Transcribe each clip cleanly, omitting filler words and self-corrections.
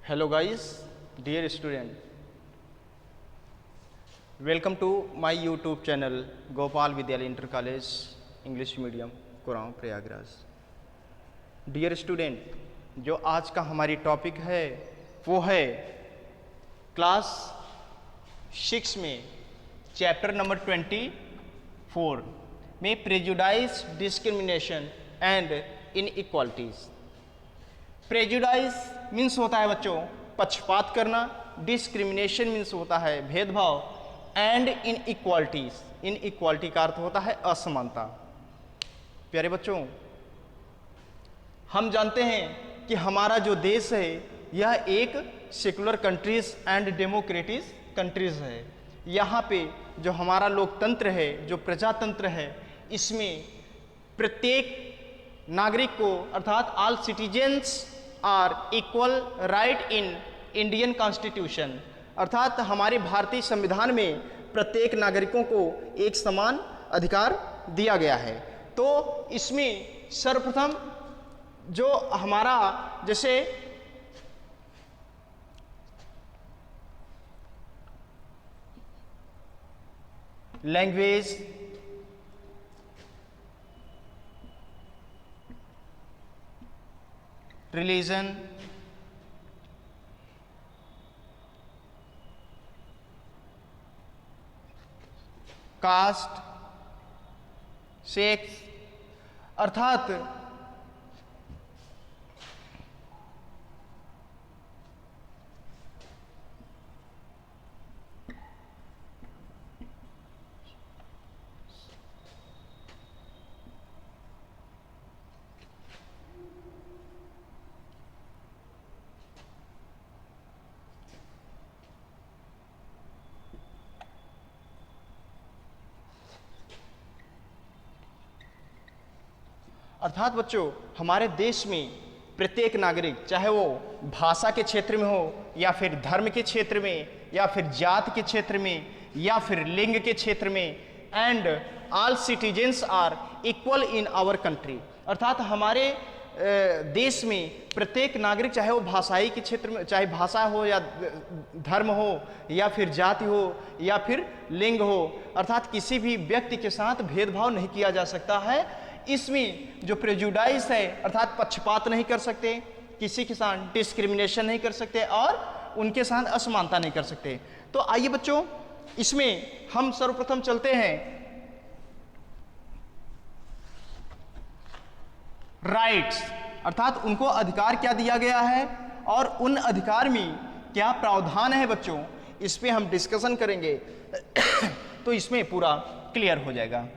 Hello guys, dear student, welcome to my YouTube channel Gopal Vidyalaya Inter College English Medium Kuran Prayagraj. Dear student, जो आज का हमारी topic है वो है क्लास 6 में चैप्टर नंबर 24 में prejudice, discrimination and inequalities. Prejudice means होता है बच्चों पक्षपात करना, डिस्क्रिमिनेशन मीन्स होता है भेदभाव, एंड इनइक्वालिटीज, इनइक्वालिटी का अर्थ होता है असमानता। प्यारे बच्चों, हम जानते हैं कि हमारा जो देश है यह एक secular countries and democratic countries है। यहाँ पे जो हमारा लोकतंत्र है, जो प्रजातंत्र है, इसमें प्रत्येक नागरिक को अर्थात all citizens are equal right in Indian constitution, अर्थात हमारे भारतीय संविधान में प्रत्येक नागरिकों को एक समान अधिकार दिया गया है। तो इसमें सर्वप्रथम जो हमारा जैसे लैंग्वेज, रिलीजन, कास्ट, सेक्स, अर्थात अर्थात बच्चों हमारे देश में प्रत्येक नागरिक, चाहे वो भाषा के क्षेत्र में हो या फिर धर्म के क्षेत्र में या फिर जात के क्षेत्र में या फिर लिंग के क्षेत्र में, and all citizens are equal in our country, अर्थात हमारे देश में प्रत्येक नागरिक, चाहे वो भाषाई के क्षेत्र में, चाहे भाषा हो या धर्म हो या फिर जाति हो या फिर लिंग हो, अर्थात किसी भी व्यक्ति के साथ भेदभाव नहीं किया जा सकता है। इसमें जो प्रेजुडाइज है अर्थात पक्षपात नहीं कर सकते, किसी के साथ डिस्क्रिमिनेशन नहीं कर सकते और उनके साथ असमानता नहीं कर सकते। तो आइए बच्चों, इसमें हम सर्वप्रथम चलते हैं राइट्स, अर्थात उनको अधिकार क्या दिया गया है और उन अधिकार में क्या प्रावधान है बच्चों, इस पे हम डिस्कशन करेंगे तो इसमें पूरा क्लियर हो जाएगा।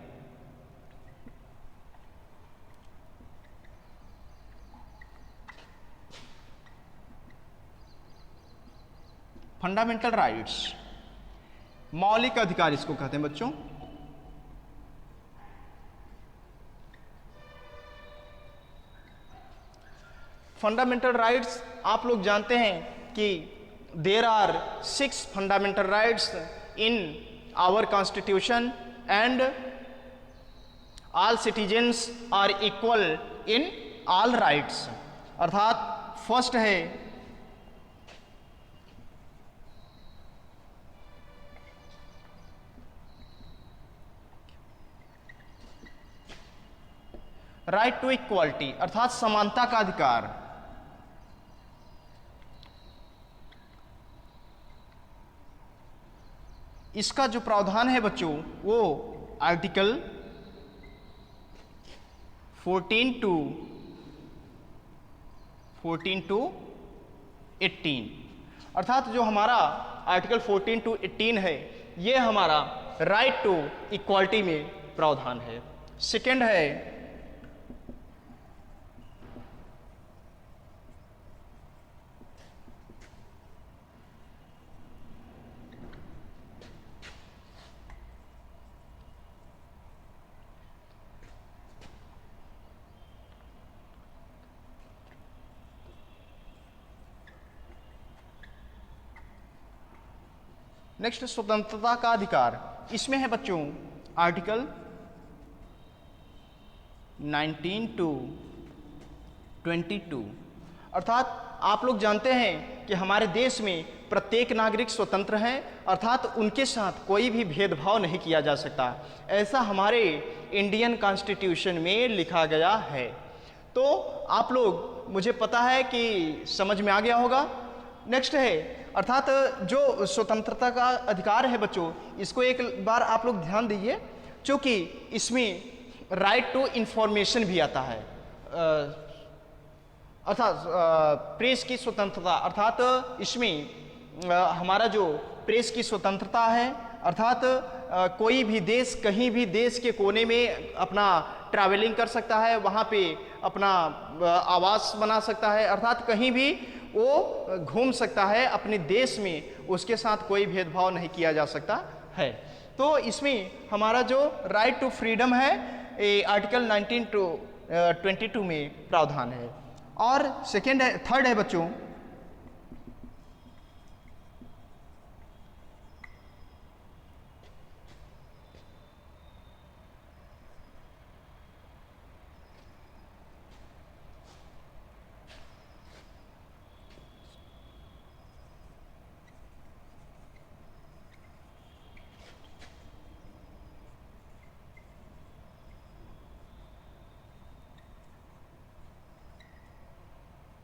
फंडामेंटल राइट्स, मौलिक अधिकार इसको कहते हैं बच्चों। फंडामेंटल राइट्स आप लोग जानते हैं कि there are 6 fundamental rights in our constitution and all citizens are equal in all rights, अर्थात फर्स्ट है राइट टू इक्वालिटी, अर्थात समानता का अधिकार। इसका जो प्रावधान है बच्चों वो आर्टिकल 14 टू 18, अर्थात जो हमारा आर्टिकल 14 टू 18 है ये हमारा राइट टू इक्वालिटी में प्रावधान है। सेकेंड है नेक्स्ट स्वतंत्रता का अधिकार। इसमें है बच्चों आर्टिकल 19 टू 22, अर्थात आप लोग जानते हैं कि हमारे देश में प्रत्येक नागरिक स्वतंत्र है, अर्थात उनके साथ कोई भी भेदभाव नहीं किया जा सकता। ऐसा हमारे इंडियन कॉन्स्टिट्यूशन में लिखा गया है। तो आप लोग, मुझे पता है कि समझ में आ गया होगा। नेक्स्ट है, अर्थात जो स्वतंत्रता का अधिकार है बच्चों, इसको एक बार आप लोग ध्यान दीजिए, क्योंकि इसमें राइट टू इंफॉर्मेशन भी आता है। अर्थात प्रेस की स्वतंत्रता, अर्थात इसमें हमारा जो प्रेस की स्वतंत्रता है, अर्थात कोई भी देश कहीं भी देश के कोने में अपना ट्रैवलिंग कर सकता है, वहाँ पे अपना आवास बना सकता है, अर्थात कहीं भी वो घूम सकता है अपने देश में, उसके साथ कोई भेदभाव नहीं किया जा सकता है। तो इसमें हमारा जो राइट टू फ्रीडम है, ये आर्टिकल 19 टू 22 में प्रावधान है। और सेकेंड है, थर्ड है बच्चों,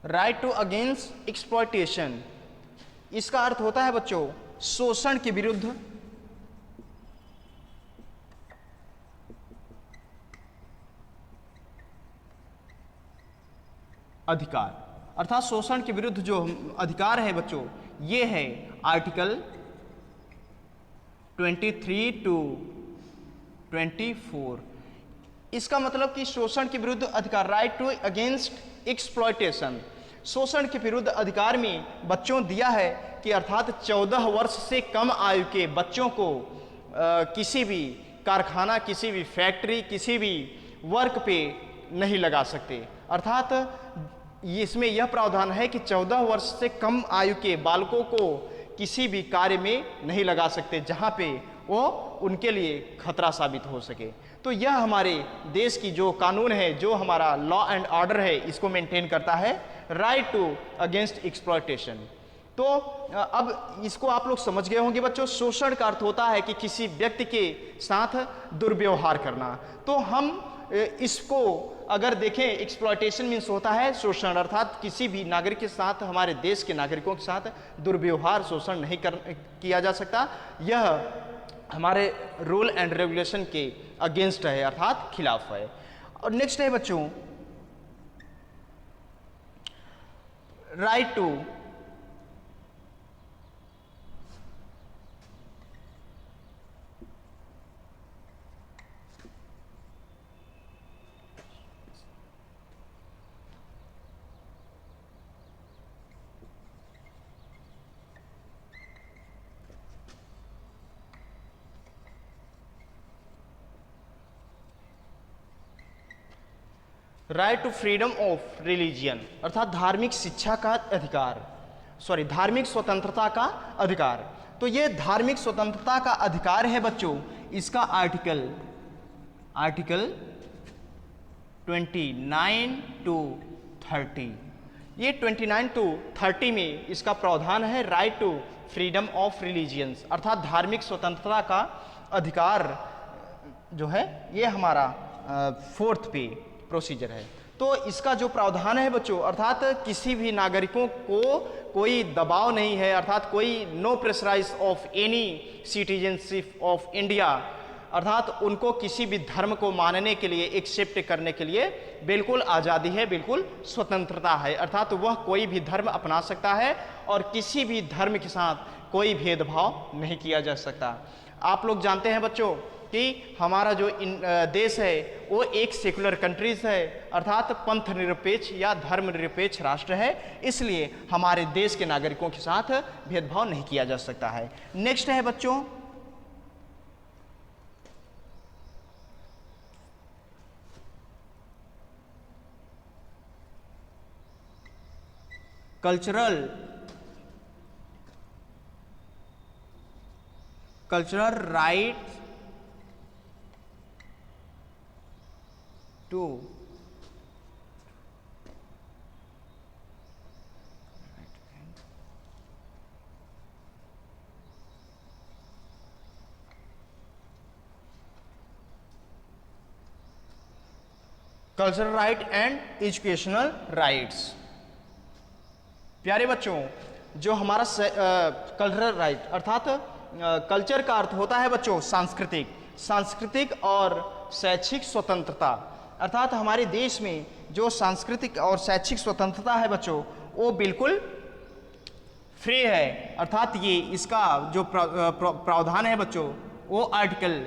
राइट टू अगेंस्ट एक्सप्लॉयटेशन। इसका अर्थ होता है बच्चों शोषण के विरुद्ध अधिकार, अर्थात शोषण के विरुद्ध जो अधिकार है बच्चों, ये है आर्टिकल 23 टू 24। इसका मतलब कि शोषण के विरुद्ध अधिकार, राइट टू अगेंस्ट एक्सप्लॉयटेशन, शोषण के विरुद्ध अधिकार में बच्चों दिया है कि अर्थात 14 वर्ष से कम आयु के बच्चों को किसी भी कारखाना, किसी भी फैक्ट्री, किसी भी वर्क पे नहीं लगा सकते। अर्थात इसमें यह प्रावधान है कि 14 वर्ष से कम आयु के बालकों को किसी भी कार्य में नहीं लगा सकते जहाँ पे वो उनके लिए खतरा साबित हो सके। तो यह हमारे देश की जो कानून है, जो हमारा लॉ एंड ऑर्डर है, इसको मेंटेन करता है, राइट टू अगेंस्ट एक्सप्लॉयटेशन। तो अब इसको आप लोग समझ गए होंगे बच्चों। शोषण का अर्थ होता है कि किसी व्यक्ति के साथ दुर्व्यवहार करना। तो हम इसको अगर देखें, एक्सप्लॉयटेशन मीन्स होता है शोषण, अर्थात किसी भी नागरिक के साथ, हमारे देश के नागरिकों के साथ दुर्व्यवहार, शोषण नहीं किया जा सकता। यह हमारे रूल एंड रेगुलेशन के अगेंस्ट है, अर्थात खिलाफ है। और नेक्स्ट है बच्चों right to right to freedom of religion, अर्थात धार्मिक शिक्षा का अधिकार, धार्मिक स्वतंत्रता का अधिकार। तो ये धार्मिक स्वतंत्रता का अधिकार है बच्चों, इसका आर्टिकल 29 टू 30, ये 29 टू 30 में इसका प्रावधान है right to freedom of religions, अर्थात धार्मिक स्वतंत्रता का अधिकार जो है, ये हमारा फोर्थ पे प्रोसीजर है। तो इसका जो प्रावधान है बच्चों, अर्थात किसी भी नागरिकों को कोई दबाव नहीं है, अर्थात कोई no pressurise of any citizenship of India, अर्थात उनको किसी भी धर्म को मानने के लिए, एक्सेप्ट करने के लिए बिल्कुल आज़ादी है, बिल्कुल स्वतंत्रता है। अर्थात वह कोई भी धर्म अपना सकता है और किसी भी धर्म के साथ कोई भेदभाव नहीं किया जा सकता। आप लोग जानते हैं बच्चों कि हमारा जो देश है वो एक सेकुलर कंट्रीज है, अर्थात पंथ निरपेक्ष या धर्म निरपेक्ष राष्ट्र है, इसलिए हमारे देश के नागरिकों के साथ भेदभाव नहीं किया जा सकता है। नेक्स्ट है बच्चों cultural right to cultural right and educational rights. प्यारे बच्चों, जो हमारा कल्चरल राइट अर्थात कल्चर का अर्थ होता है बच्चों सांस्कृतिक और शैक्षिक स्वतंत्रता। अर्थात हमारे देश में जो सांस्कृतिक और शैक्षिक स्वतंत्रता है बच्चों, वो बिल्कुल फ्री है। अर्थात ये इसका जो प्रावधान है बच्चों, वो आर्टिकल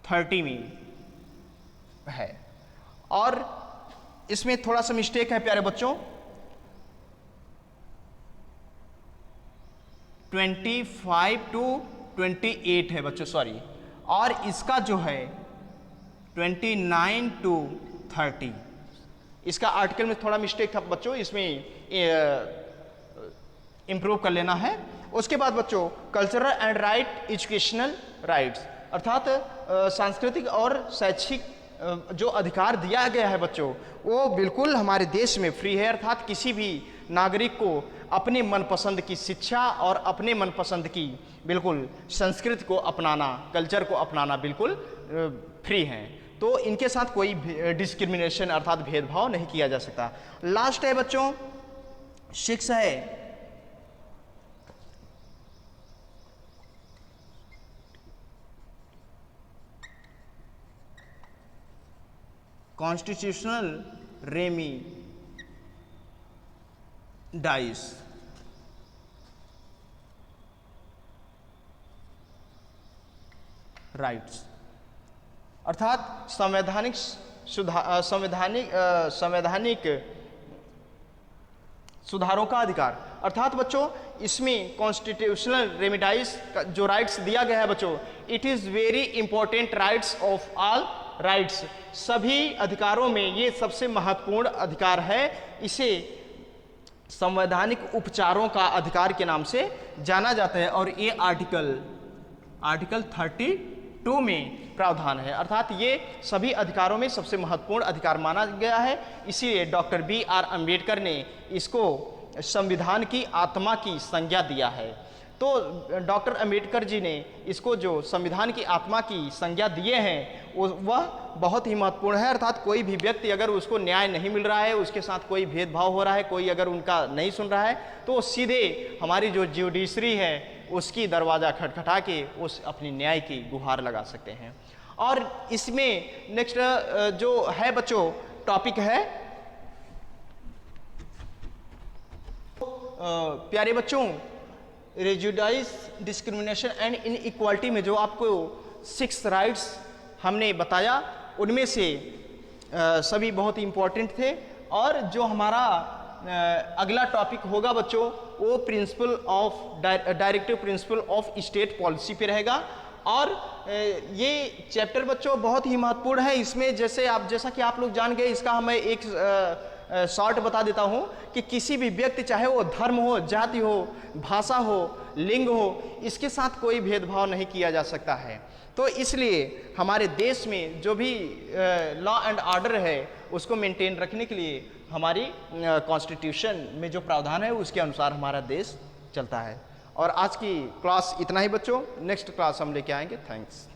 30 में है। और इसमें थोड़ा सा मिस्टेक है प्यारे बच्चों, 25 to 28 है बच्चों, सॉरी। और इसका जो है 29 to 30, इसका आर्टिकल में थोड़ा मिस्टेक था बच्चों, इसमें इम्प्रूव कर लेना है। उसके बाद बच्चों cultural and right educational rights, अर्थात सांस्कृतिक और शैक्षिक जो अधिकार दिया गया है बच्चों, वो बिल्कुल हमारे देश में फ्री है। अर्थात किसी भी नागरिक को अपने मनपसंद की शिक्षा और अपने मनपसंद की बिल्कुल संस्कृति को अपनाना, कल्चर को अपनाना बिल्कुल फ्री हैं। तो इनके साथ कोई डिस्क्रिमिनेशन अर्थात भेदभाव नहीं किया जा सकता। लास्ट है बच्चों 6 है कॉन्स्टिट्यूशनल रेमेडीज। राइट्स अर्थात संवैधानिक सुधारों का अधिकार। अर्थात बच्चों इसमें कॉन्स्टिट्यूशनल रेमेडीज का जो राइट्स दिया गया है बच्चों, it is very important rights of all rights. सभी अधिकारों में ये सबसे महत्वपूर्ण अधिकार है। इसे संवैधानिक उपचारों का अधिकार के नाम से जाना जाता है और ये आर्टिकल 32 में प्रावधान है। अर्थात ये सभी अधिकारों में सबसे महत्वपूर्ण अधिकार माना गया है। इसीलिए डॉक्टर B.R. अम्बेडकर ने इसको संविधान की आत्मा की संज्ञा दिया है। तो डॉक्टर अम्बेडकर जी ने इसको जो संविधान की आत्मा की संज्ञा दिए हैं वह बहुत ही महत्वपूर्ण है। अर्थात कोई भी व्यक्ति अगर उसको न्याय नहीं मिल रहा है, उसके साथ कोई भेदभाव हो रहा है, कोई अगर उनका नहीं सुन रहा है, तो सीधे हमारी जो जुडिशरी है उसकी दरवाज़ा खटखटा के उस अपनी न्याय की गुहार लगा सकते हैं। और इसमें नेक्स्ट जो है बच्चों टॉपिक है प्यारे बच्चों रेजुडाइज डिस्क्रिमिनेशन एंड इनइक्वालिटी में जो आपको 6 राइट्स हमने बताया, उनमें से सभी बहुत ही इम्पोर्टेंट थे। और जो हमारा अगला टॉपिक होगा बच्चों, वो principle of directive principle of state policy पे रहेगा। और ये चैप्टर बच्चों बहुत ही महत्वपूर्ण है। इसमें जैसा कि आप लोग जान गए, इसका मैं एक शॉर्ट बता देता हूँ कि किसी भी व्यक्ति, चाहे वो धर्म हो, जाति हो, भाषा हो, लिंग हो, इसके साथ कोई भेदभाव नहीं किया जा सकता है। तो इसलिए हमारे देश में जो भी लॉ एंड ऑर्डर है उसको मेंटेन रखने के लिए हमारी कॉन्स्टिट्यूशन में जो प्रावधान है उसके अनुसार हमारा देश चलता है। और आज की क्लास इतना ही बच्चों, नेक्स्ट क्लास हम लेके आएंगे। थैंक्स।